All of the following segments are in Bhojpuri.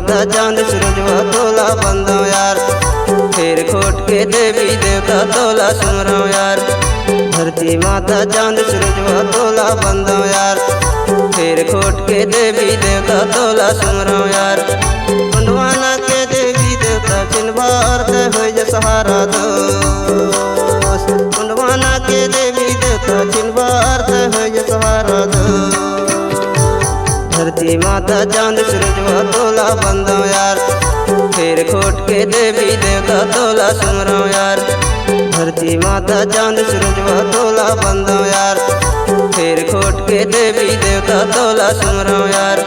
माता चांद सूरजवा तोला बंदा यार, फिर खोट के देवी देवता तोला सुमरा यार। धरती माता चांद सूरजवा तोला बंदा यार, फिर खोट के देवी देवता तोला सुमरा यार। कुंडवाना के देवी देवता चिन्हवार हो जा सहारा दोस्त, कुंडवाना के देवी देवता चिन्हवार हो जा सहारा दोस्त। धरती माता चांद सूरजवा तोला बंदा यार, फिर खोट के देवी देवता तोला सुमरा यार। धरती माता चांद सूरजवा तोला बंदा यार, फिर खोट के देवी देवता तोला सुमरा यार।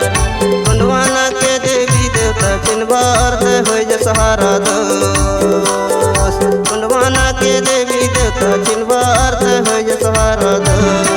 कुंडवाना के देवी देवता चिन्हवार हो जा सहारा दोस्त, कुंडवाना के देवी देवता चिन्हवार हो जा सहारा दोस्त।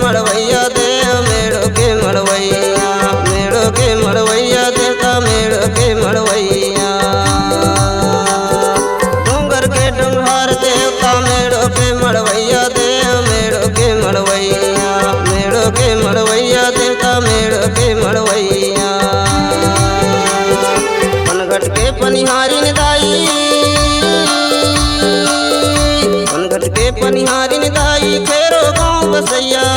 मड़वैया देव मेड़ो के मड़वैया, मेड़ो के मड़वैया देवता मेड़ो के मड़वैया। डोंगर के डोंगर देवता मेड़ो के मड़वैया देव मेड़ो के मड़वैया, मेड़ो के मड़वैया देवता मेड़ो के मड़वैया। पनघट के पनिहारी निदाई, पनघट के पनिहारी निदाई खेरो गाँव बसैया।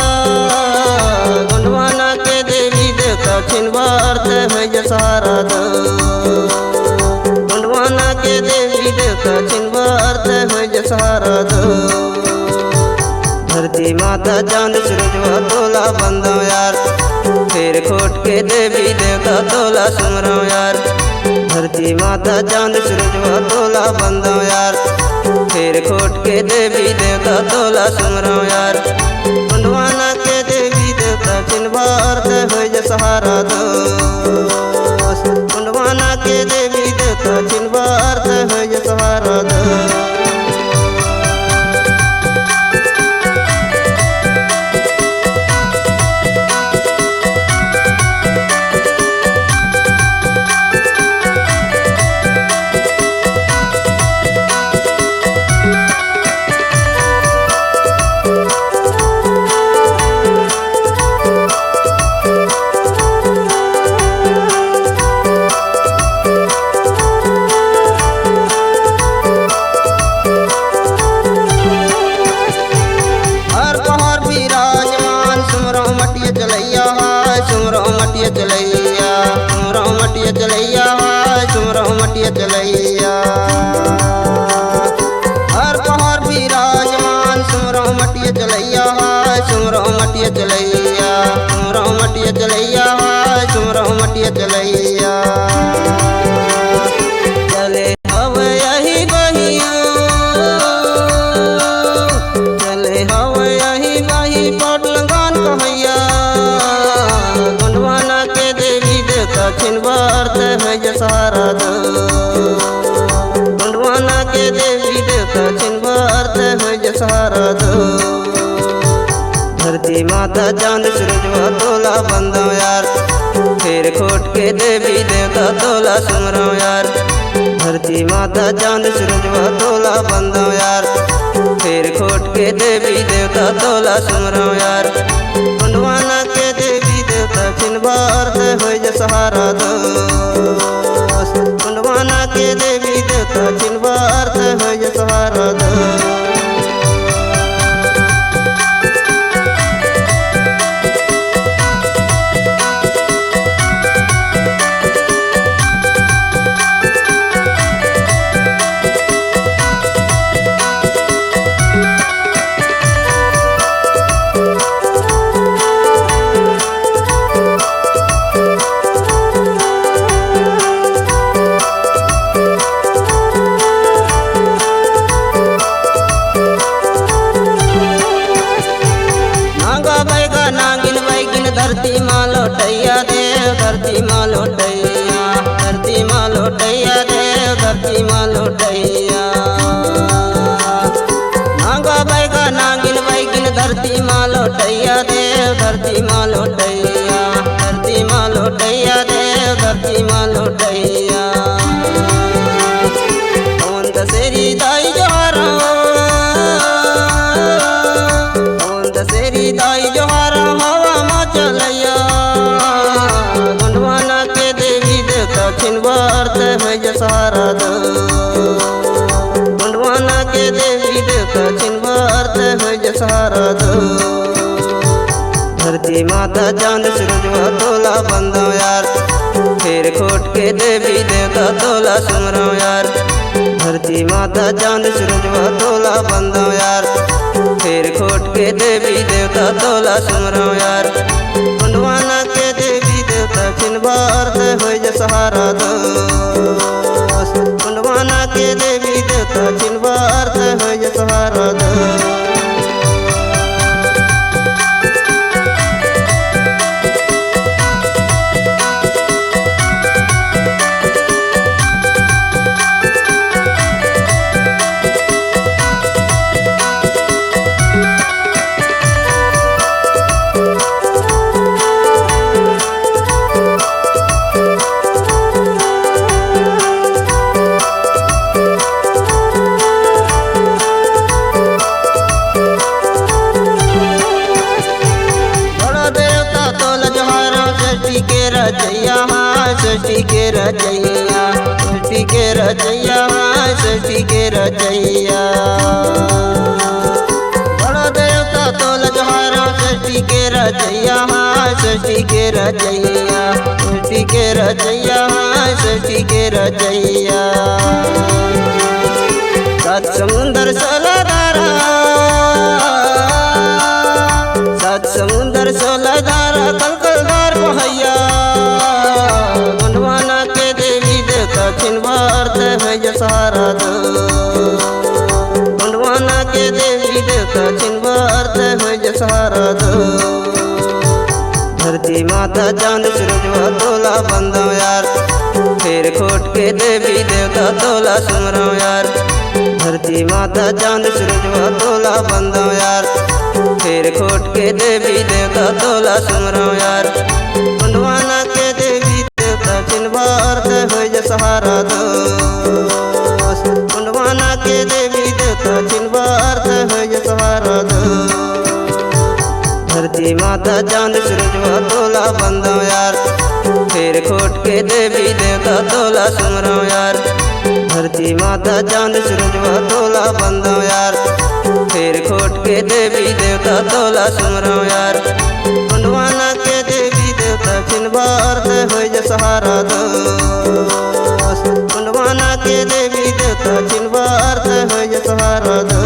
कुंडवाना के देवी देवता चिन्हवार हो जा सहारा दोस्त, कुंडवाना के देवी देवता चिन्हवार हो जा सहारा दोस्त। धरती माता चांद सूरजवा तोला बंदा यार, फिर खोट के देवी देवता तोला सुमरा यार। धरती माता चांद सूरजवा तोला बंदा यार, फिर खोट के देवी देवता तोला सुमरा यार। कुंडवाना के देवी देवता चिन्हवार हो जा सहारा दोस्त, कुंडवाना के देवी देवता चिन्हवार हो जा सहारा दोस्त। मटिया चलैया सुमरो मटिया चलैया सुमरो मटिया चलैया। हर पहाड़ विराजमान सुमरो मटिया चलैया सुमरो मटिया चलैया, सुमरो मटिया चलैया सुमरो मटिया चलैया। चले हवे यही बहिया, चले हवे यही बही पटलगान कहैया। कुंडवाना के देवी देवता चिन्हवार हो जा सहारा दोस्त, कुंडवाना के देवी देवता चिन्हवार हो जा सहारा दोस्त। धरती माता चांद सूरजवा तोला बंदा यार, फिर खोट के देवी देवता तोला सुमरा यार। धरती माता चांद सूरजवा तोला बंदा यार, फिर खोट के देवी देवता तोला सुमरा यार। कुंडवाना के देवी देवता चिन्हवार हो जा सहारा दोस्त, कुंडवाना के देवी देवता चिन्हवार हो जा सहारा दोस्त। धरती माँ लौटैया, धरती माँ लौटैया देव धरती माँ लौटैया। नांगा बैगा नागिन बैगिन धरती माँ लौटैया देव धरती माँ लौटैया, धरती माँ लौटैया देव धरती माँ लौटैया। पवन दशहरी दाई जोहारा, पवन दशहरी दाई जोहारा हवा माँ चलैया। गंडवाना के देवी देवता छिनवार है जसहारा दो, गंडवाना के देवी देवता छिनवार है जसहारा दो। धरती माता चांद सूरजवा तोला बंदो यार, फेर खोट के देवी देवता तोला सुमरो यार। धरती माता चांद सूरजवा तोला बंदो यार, फेर खोट के देवी देवता तोला सुमरो यार। गंडवाना के देवी देवता छिनवार हो जसहारा दो, गंडवाना के देवी देवता छिनवार हो जसहारा दो। के रजैया सृष्टि के रजैया, सृष्टि के रजैया सृष्टि के रजैया। बड़ा देवता तोल जोहारा सृष्टि के रजैया, सृष्टि के रजैया, सृष्टि के रजैया सृष्टि के रजैया। सात समुंदर सोलह धारा, सात समुंदर सोलह धारा कलकलदार बहैया। गंडवाना के देवी देवता छिनवार है जसहारा दो, गंडवाना के देवी देवता छिनवार है जसहारा दो। धरती माता चांद सूरजवा तोला बंदो यार, फेर खोट के देवी देवता तोला सुमरो यार। धरती माता चांद सूरजवा तोला बंदो यार, फेर खोट के देवी देवता तोला सुमरो यार। गंडवाना के देवी देवता छिनवार हो जसहारा दो, दोस्त कुंडवाना के देवी देवता छिनवार है जसहारा दो। धरती माता चांद सूरजवा तोला बंदो यार, फेर खोट के देवी देवता तोला सुमरो यार। धरती माता चांद सूरजवा तोला बंदो यार, फेर खोट के देवी देवता तोला सुमरो यार। कुंडवाना के देवी देवता छिनवार हो जसहारा दो, कुंडवाना के देवी देवता छिनवार हो जसहारा दो।